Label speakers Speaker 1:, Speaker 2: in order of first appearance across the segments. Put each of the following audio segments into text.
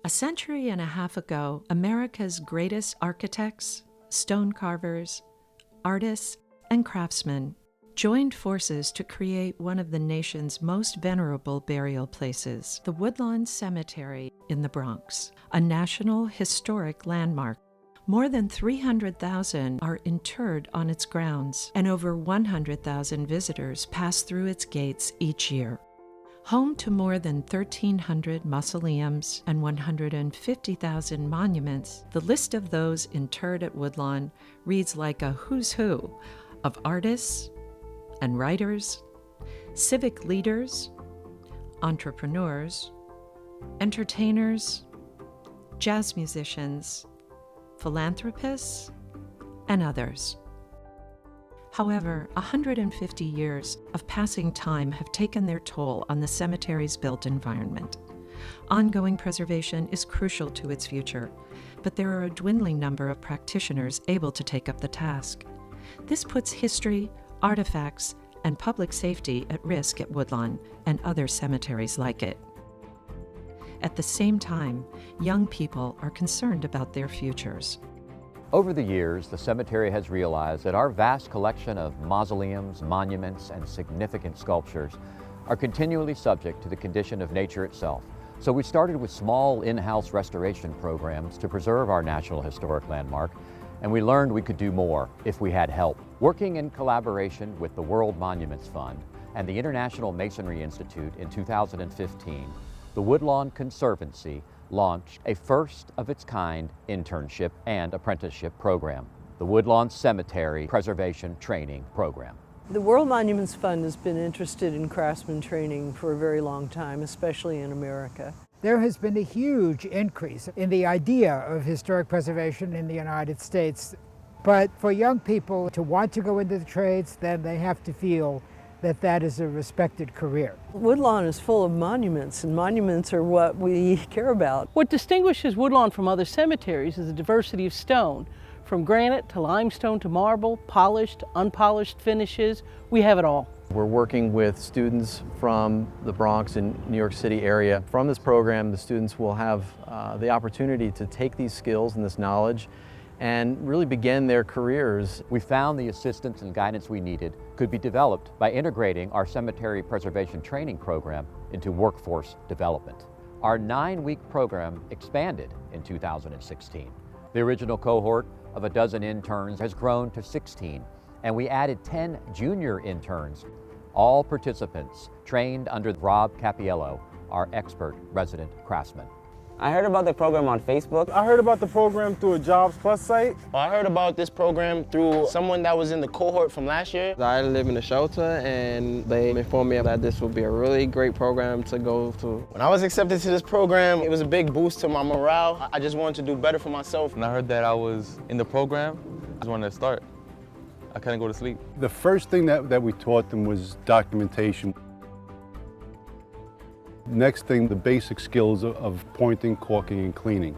Speaker 1: A century and a half ago, America's greatest architects, stone carvers, artists, and craftsmen joined forces to create one of the nation's most venerable burial places, the Woodlawn Cemetery in the Bronx, a national historic landmark. More than 300,000 are interred on its grounds, and over 100,000 visitors pass through its gates each year. Home to more than 1,300 mausoleums and 150,000 monuments, the list of those interred at Woodlawn reads like a who's who of artists and writers, civic leaders, entrepreneurs, entertainers, jazz musicians, philanthropists, and others. However, 150 years of passing time have taken their toll on the cemetery's built environment. Ongoing preservation is crucial to its future, but there are a dwindling number of practitioners able to take up the task. This puts history, artifacts, and public safety at risk at Woodlawn and other cemeteries like it. At the same time, young people are concerned about their futures.
Speaker 2: Over the years, the cemetery has realized that our vast collection of mausoleums, monuments, and significant sculptures are continually subject to the condition of nature itself. So we started with small in-house restoration programs to preserve our National Historic Landmark, and we learned we could do more if we had help. Working in collaboration with the World Monuments Fund and the International Masonry Institute in 2015, the Woodlawn Conservancy launched a first-of-its-kind internship and apprenticeship program, the Woodlawn Cemetery Preservation Training Program.
Speaker 3: The World Monuments Fund has been interested in craftsman training for a very long time, especially in America.
Speaker 4: There has been a huge increase in the idea of historic preservation in the United States. But for young people to want to go into the trades, then they have to feel that that is a respected career.
Speaker 3: Woodlawn is full of monuments, and monuments are what we care about.
Speaker 5: What distinguishes Woodlawn from other cemeteries is the diversity of stone. From granite to limestone to marble, polished, unpolished finishes, we have it all.
Speaker 6: We're working with students from the Bronx and New York City area. From this program, the students will have the opportunity to take these skills and this knowledge and really begin their careers.
Speaker 2: We found the assistance and guidance we needed could be developed by integrating our cemetery preservation training program into workforce development. Our 9-week program expanded in 2016. The original cohort of a dozen interns has grown to 16, and we added 10 junior interns. All participants trained under Rob Capiello, our expert resident craftsman.
Speaker 7: I heard about the program on Facebook.
Speaker 8: I heard about the program through a Jobs Plus site.
Speaker 9: I heard about this program through someone that was in the cohort from last year.
Speaker 10: I live in a shelter, and they informed me that this would be a really great program to go to.
Speaker 9: When I was accepted to this program, it was a big boost to my morale. I just wanted to do better for myself.
Speaker 11: When I heard that I was in the program, I just wanted to start. I couldn't go to sleep.
Speaker 12: The first thing that we taught them was documentation. Next thing, the basic skills of pointing, caulking, and cleaning.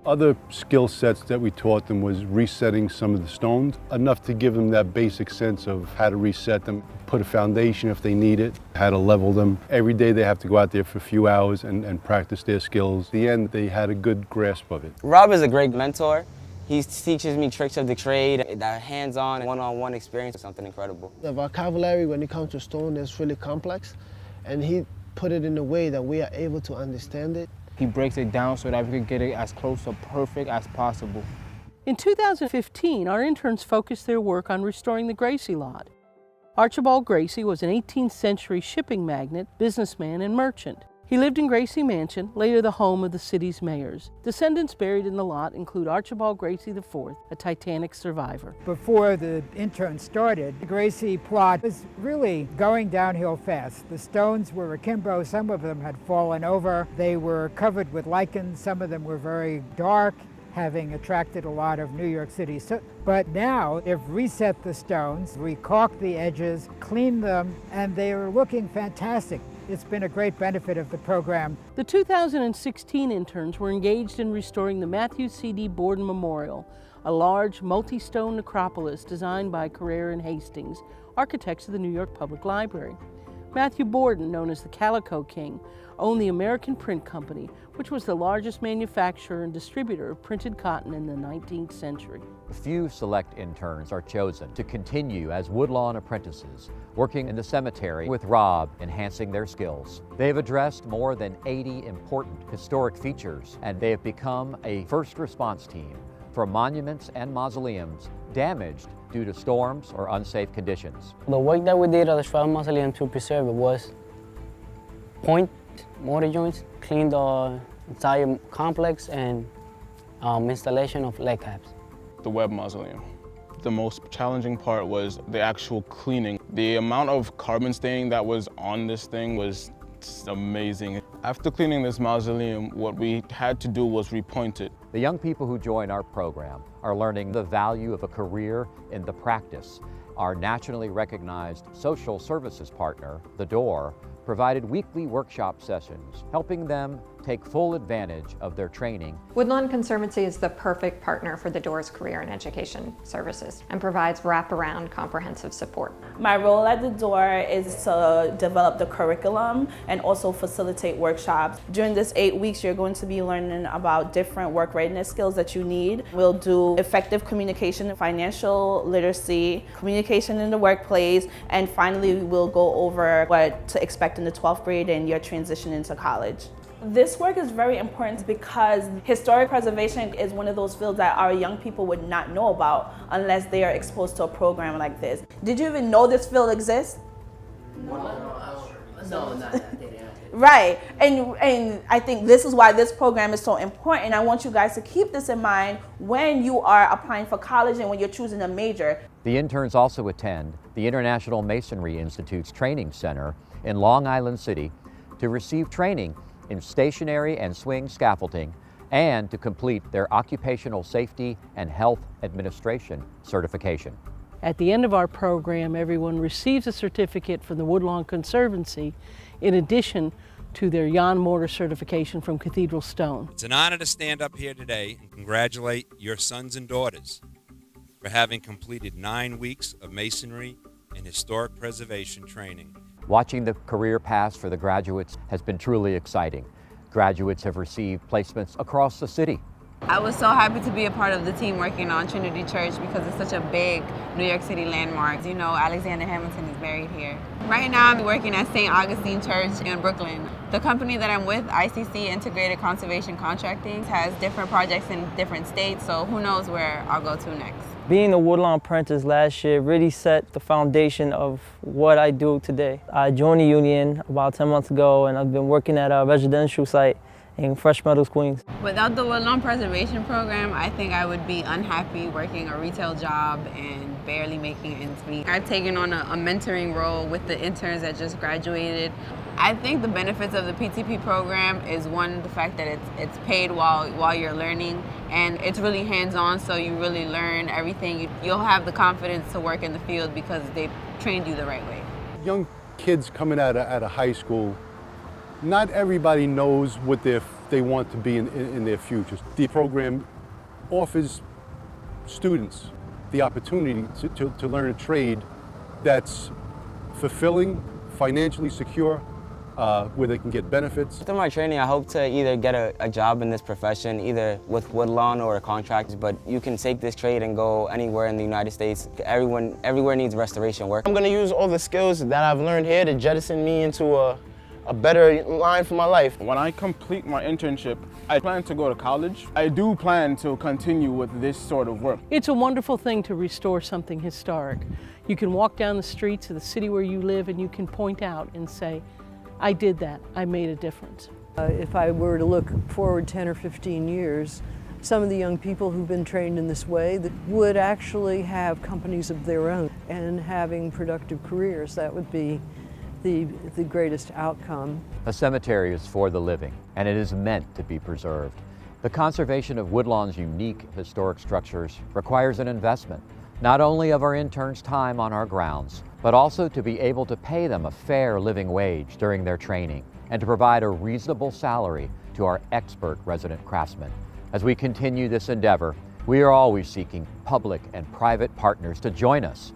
Speaker 12: Other skill sets that we taught them was resetting some of the stones, enough to give them that basic sense of how to reset them, put a foundation if they need it, how to level them. Every day they have to go out there for a few hours and practice their skills. At the end, they had a good grasp of it.
Speaker 7: Rob is a great mentor. He teaches me tricks of the trade. That hands-on, one-on-one experience is something incredible.
Speaker 13: The vocabulary when it comes to stone is really complex, and he put it in a way that we are able to understand it.
Speaker 14: He breaks it down so that we can get it as close to perfect as possible.
Speaker 5: In 2015, our interns focused their work on restoring the Gracie lot. Archibald Gracie was an 18th century shipping magnate, businessman, and merchant. He lived in Gracie Mansion, later the home of the city's mayors. Descendants buried in the lot include Archibald Gracie IV, a Titanic survivor.
Speaker 4: Before the intern started, the Gracie plot was really going downhill fast. The stones were akimbo, some of them had fallen over. They were covered with lichens, some of them were very dark, having attracted a lot of New York City. But now they've reset the stones, recaulked the edges, cleaned them, and they are looking fantastic. It's been a great benefit of the program.
Speaker 5: The 2016 interns were engaged in restoring the Matthew C.D. Borden Memorial, a large multi-stone necropolis designed by Carrere and Hastings, architects of the New York Public Library. Matthew Borden, known as the Calico King, owned the American Print Company, which was the largest manufacturer and distributor of printed cotton in the 19th century.
Speaker 2: A few select interns are chosen to continue as Woodlawn apprentices, working in the cemetery with Rob, enhancing their skills. They have addressed more than 80 important historic features, and they have become a first response team for monuments and mausoleums damaged due to storms or unsafe conditions.
Speaker 15: The work that we did at the Shroud Mausoleum to preserve it was point mortar joints, clean the entire complex, and installation of leg caps.
Speaker 16: The Webb Mausoleum. The most challenging part was the actual cleaning. The amount of carbon staining that was on this thing was amazing. After cleaning this mausoleum, what we had to do was repoint it.
Speaker 2: The young people who join our program are learning the value of a career in the practice. Our nationally recognized social services partner, The Door, provided weekly workshop sessions, helping them take full advantage of their training.
Speaker 17: Woodlawn Conservancy is the perfect partner for The Door's career and education services and provides wraparound comprehensive support.
Speaker 18: My role at The Door is to develop the curriculum and also facilitate workshops. During this 8 weeks, you're going to be learning about different work readiness skills that you need. We'll do effective communication, financial literacy, communication in the workplace, and finally we'll go over what to expect in the 12th grade and your transition into college. This work is very important because historic preservation is one of those fields that our young people would not know about unless they are exposed to a program like this. Did you even know this field exists?
Speaker 15: No,
Speaker 18: Right, and I think this is why this program is so important. I want you guys to keep this in mind when you are applying for college and when you're choosing a major.
Speaker 2: The interns also attend the International Masonry Institute's training center in Long Island City to receive training in stationary and swing scaffolding and to complete their occupational safety and health administration certification.
Speaker 5: At the end of our program, everyone receives a certificate from the Woodlawn Conservancy in addition to their Jan Mortar certification from Cathedral Stone.
Speaker 19: It's an honor to stand up here today and congratulate your sons and daughters for having completed 9 weeks of masonry and historic preservation training.
Speaker 2: Watching the career paths for the graduates has been truly exciting. Graduates have received placements across the city.
Speaker 20: I was so happy to be a part of the team working on Trinity Church because it's such a big New York City landmark. You know, Alexander Hamilton is buried here. Right now I'm working at St. Augustine Church in Brooklyn. The company that I'm with, ICC Integrated Conservation Contracting, has different projects in different states, so who knows where I'll go to next.
Speaker 21: Being a Woodlawn apprentice last year really set the foundation of what I do today. I joined the union about 10 months ago and I've been working at a residential site in Fresh Meadows, Queens.
Speaker 20: Without the Woodlawn Preservation Program, I think I would be unhappy working a retail job and barely making ends meet. I've taken on a mentoring role with the interns that just graduated. I think the benefits of the PTP program is one, the fact that it's paid while you're learning, and it's really hands-on, so you really learn everything. You'll have the confidence to work in the field because they've trained you the right way.
Speaker 12: Young kids coming out of high school, not everybody knows what they want to be in their futures. The program offers students the opportunity to learn a trade that's fulfilling, financially secure, where they can get benefits.
Speaker 7: After my training, I hope to either get a job in this profession, either with Woodlawn or a contract, but you can take this trade and go anywhere in the United States. Everywhere needs restoration work.
Speaker 9: I'm gonna use all the skills that I've learned here to jettison me into a better line for my life.
Speaker 16: When I complete my internship, I plan to go to college. I do plan to continue with this sort of work.
Speaker 5: It's a wonderful thing to restore something historic. You can walk down the streets of the city where you live and you can point out and say, I did that, I made a difference.
Speaker 3: If I were to look forward 10 or 15 years, some of the young people who've been trained in this way that would actually have companies of their own and having productive careers. That would be the greatest outcome.
Speaker 2: A cemetery is for the living, and it is meant to be preserved. The conservation of Woodlawn's unique historic structures requires an investment, not only of our interns' time on our grounds, but also to be able to pay them a fair living wage during their training and to provide a reasonable salary to our expert resident craftsmen. As we continue this endeavor, we are always seeking public and private partners to join us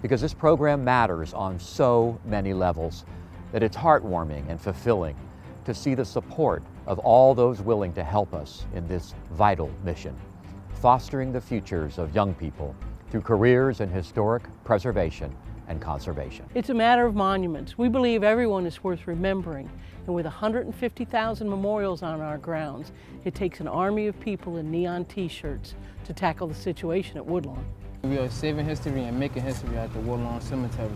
Speaker 2: because this program matters on so many levels. that it's heartwarming and fulfilling to see the support of all those willing to help us in this vital mission, fostering the futures of young people through careers in historic preservation and conservation.
Speaker 5: It's a matter of monuments. We believe everyone is worth remembering, and with 150,000 memorials on our grounds, it takes an army of people in neon t-shirts to tackle the situation at Woodlawn.
Speaker 14: We are saving history and making history at the Woodlawn Cemetery.